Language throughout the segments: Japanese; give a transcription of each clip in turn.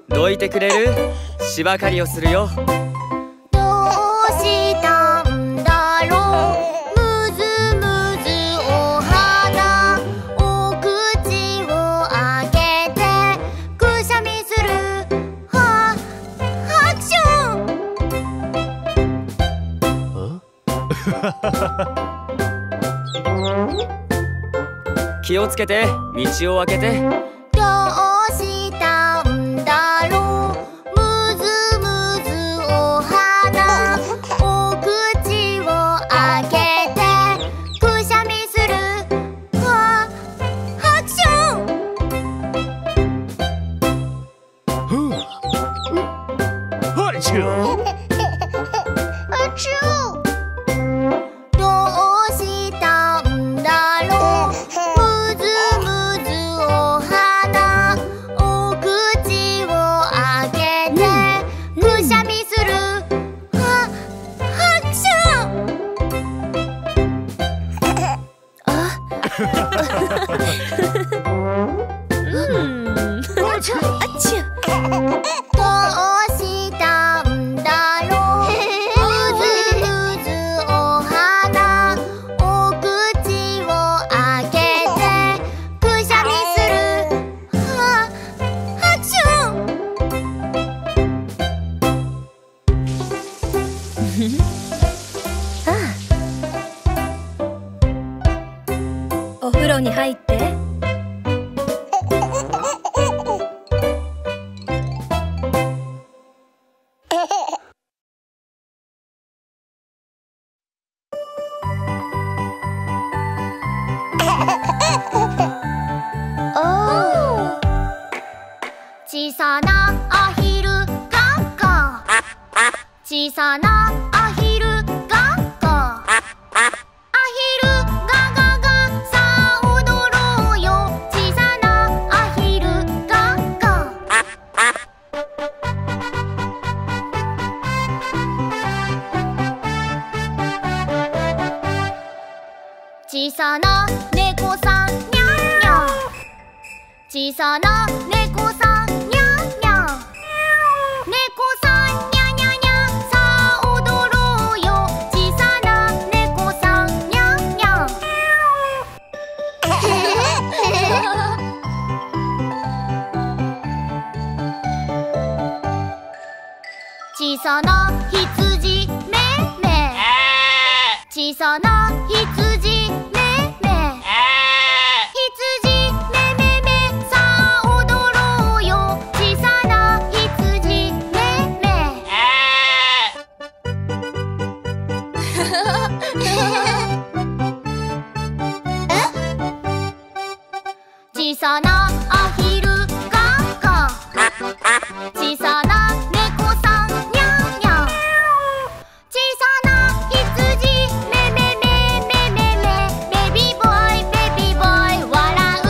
どいてくれる？芝刈りをするよ。どうしたんだろう、むずむずお花、お口を開けてくしゃみする。はハクシ気をつけて、道を開けて。どうしたんだろう、むずむずお花、お口を開けてくしゃみする。はハクション。はちゅあちゅどうしたんだろう、むずむずお花、お口を開けてくしゃみする。はハクション。あちゅどうしたんだろう、むずむずお花、お口を開けてくしゃみする。はハクション。お風呂に入って。小さなアヒルガッガー、小さなアヒルガッガー、アヒルガガガさあ踊ろうよ、小さなアヒルガッガー。小さな猫さんにゃんにゃん、小さな猫さんにゃんにゃん、猫さんにゃにゃにゃさあ踊ろうよ、小さな猫さんにゃんにゃん。小さな羊めめ、小さな羊めめ、羊めめめさあ踊ろうよ、小さな羊めめ。小さなアヒルガッガー、小さな猫さんにゃんにゃん、小さな羊めめめめめめ、ベビーボーイベビーボーイ笑う。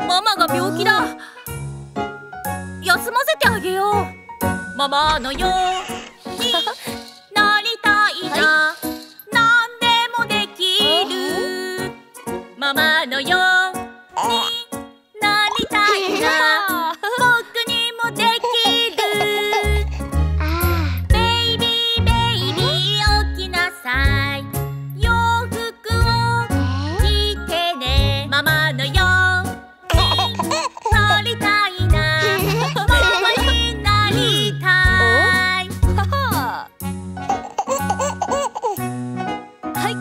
ママが病気だ。休ませてあげよう。ママのようになりたいな、なんでもできる。ママのようになりたいな、僕にもできる。ベイビーベイビー起きなさい、洋服を着てね。ママのようなりたいな、ママになりたい。はい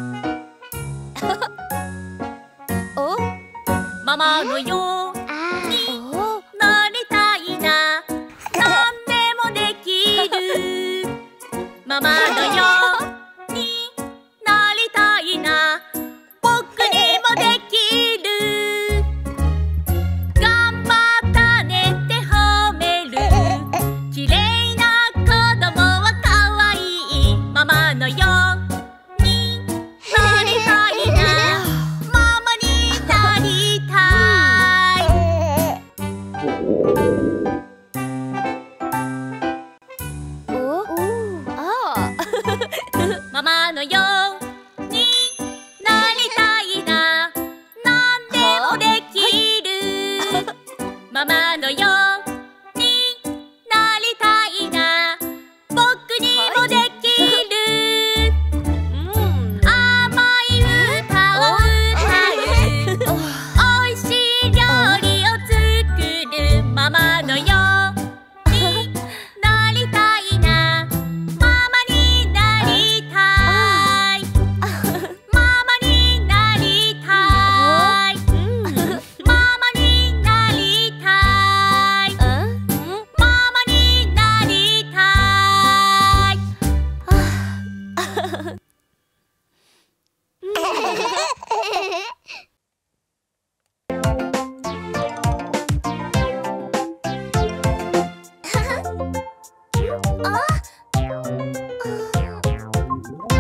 ママのようになりたいな、なんでもできる。ママのようになりたいな、僕にもできる。頑張ったねって褒める、綺麗な子供は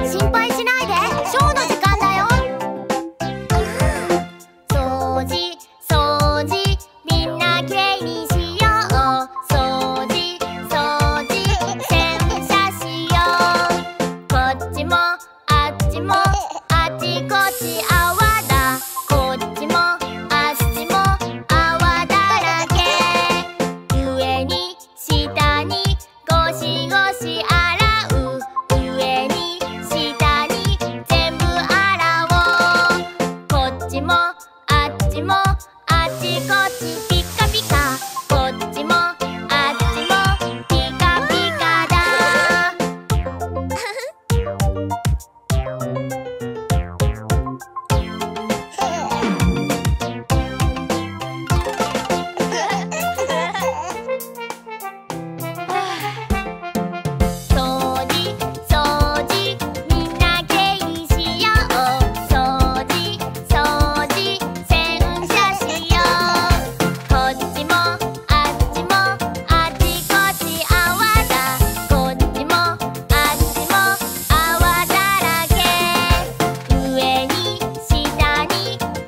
心配しないで、ショーの時間だよ。掃除掃除みんなきれいにしよう。掃除掃除洗車しよう。こっちもあっちもあちこち泡だ。こっちもあっちも泡だらけ。上に下にゴシゴシ洗う。上に下に全部洗おう。こっちもあっちもあちこちピカピカ。こっちもあっちもピカピカだ。掃除掃除みんなきれいにしよう。掃除掃除洗車しよう。こっちもあっちもあちこち泡だ。こっちもあっちも泡だらけ。上に下に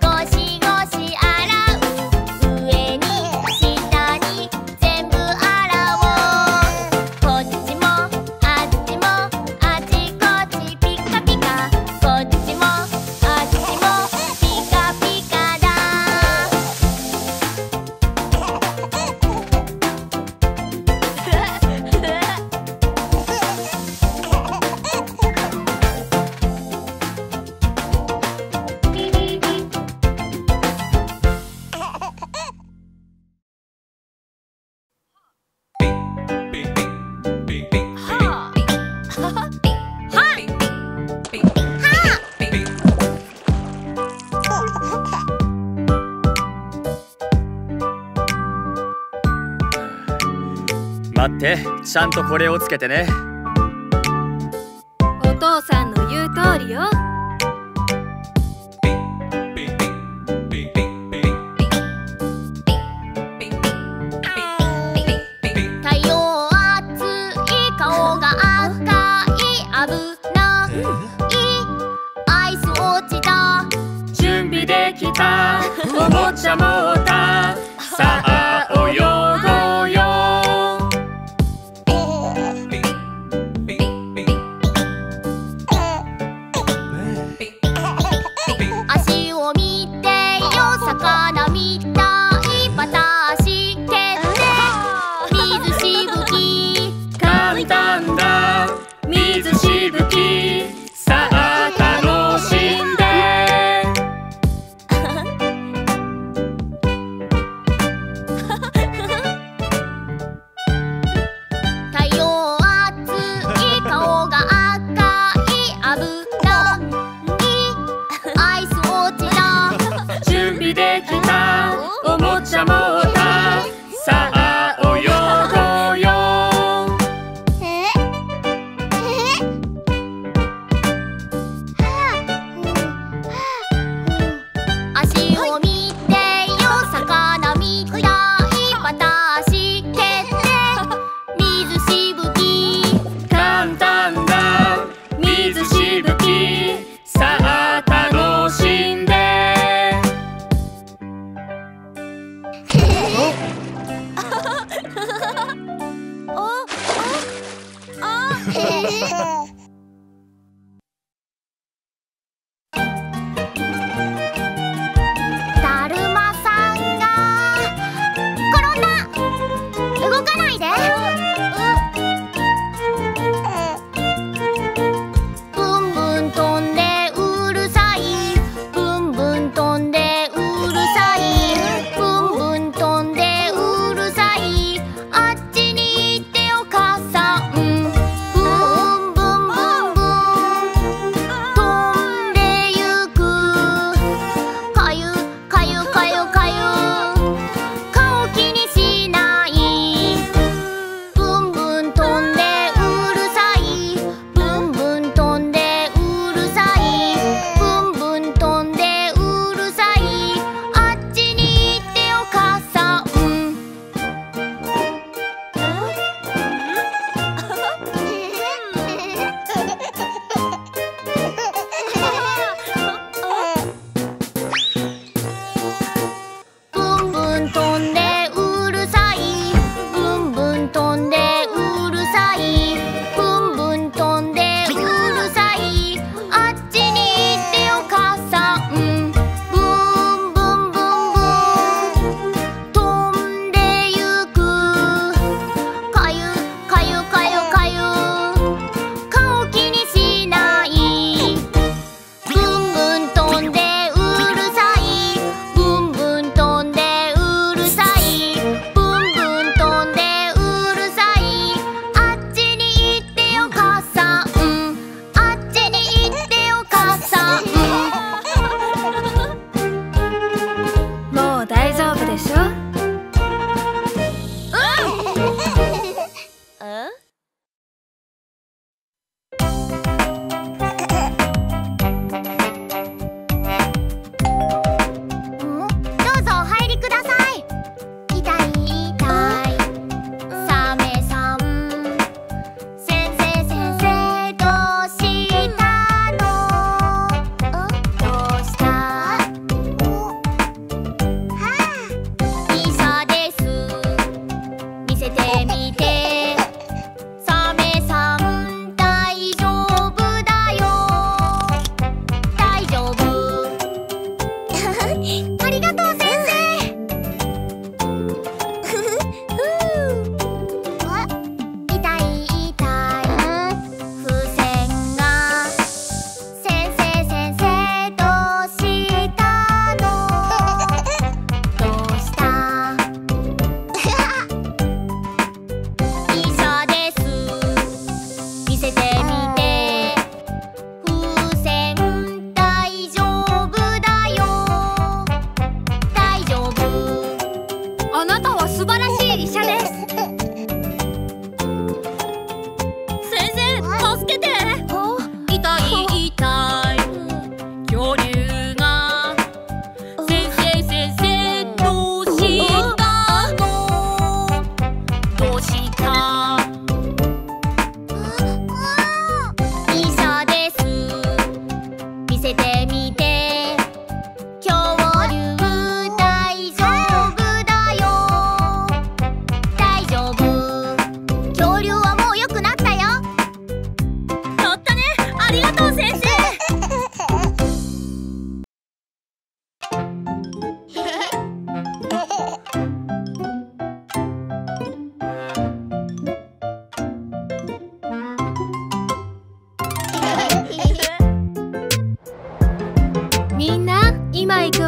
ゴシゴシ洗う。上に下に全部洗おう。こっちもあっちもあちこちピカピカ。こっちもあっちもピカピカだ。待って、ちゃんとこれをつけてね。お父さんの言う通りよ。太陽熱い顔が赤い危ないアイス落ちた。準備できた、おもちゃ持った。さあ泳ごうよ。足を見てよ、魚みたいバタ足蹴って水しぶき。簡単だ、水しぶき。さあ楽しんで。太陽熱い顔が赤い危ないアイス落ちた。準備できた、おもちゃ持った。さあ泳ごうよ。足を見てよ、魚みたいバタ足蹴って水しぶき。簡単だ、水しぶき。さあ楽しんで。だるまさんが転んだ。動かないで。ブンブン飛んでうるさい。ブンブン飛んでうるさい。ブンブン飛んでうるさい。あっちに行ってお母さん。ブンブンブン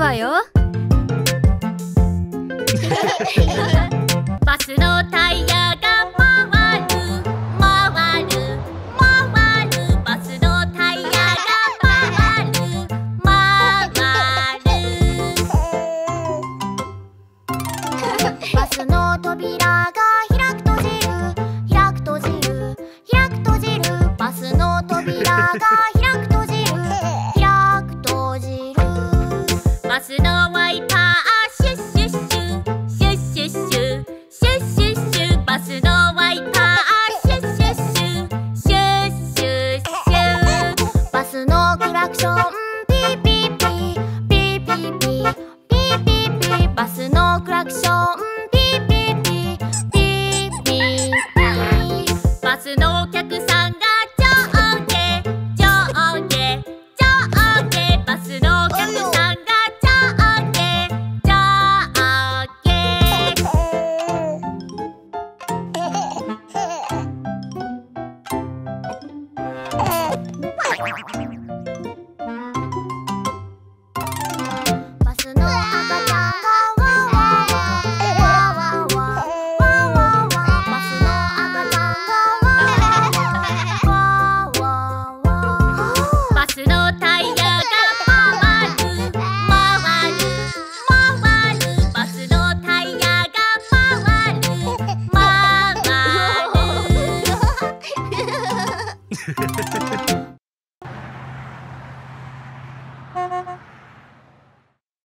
わよ。バスのタイヤが回る回る回る、バスのタイヤが回る回る。バスの扉が開く閉じる開く閉じる開く閉じる、バスの扉が開く閉じる開く閉じる。バスのワイパーシュッシュッシュシュッシュッシュシュッシュッシュ、バスのワイパーシュッシュッシュシュッシュッシュ。バスのクラクションピーピーピーピーピーピーピーピーピー、バスのクラクションピーピーピーピーピーピー。バスのお客さんが上下上下上下、バスのお客さんが上下上バスの赤ちゃんがワンワンワンワンワンワンワンワンワン、バスの赤ちゃんがワンワンワンワンワン。バスのタイヤが回る回る回る、バスのタイヤが回る回る。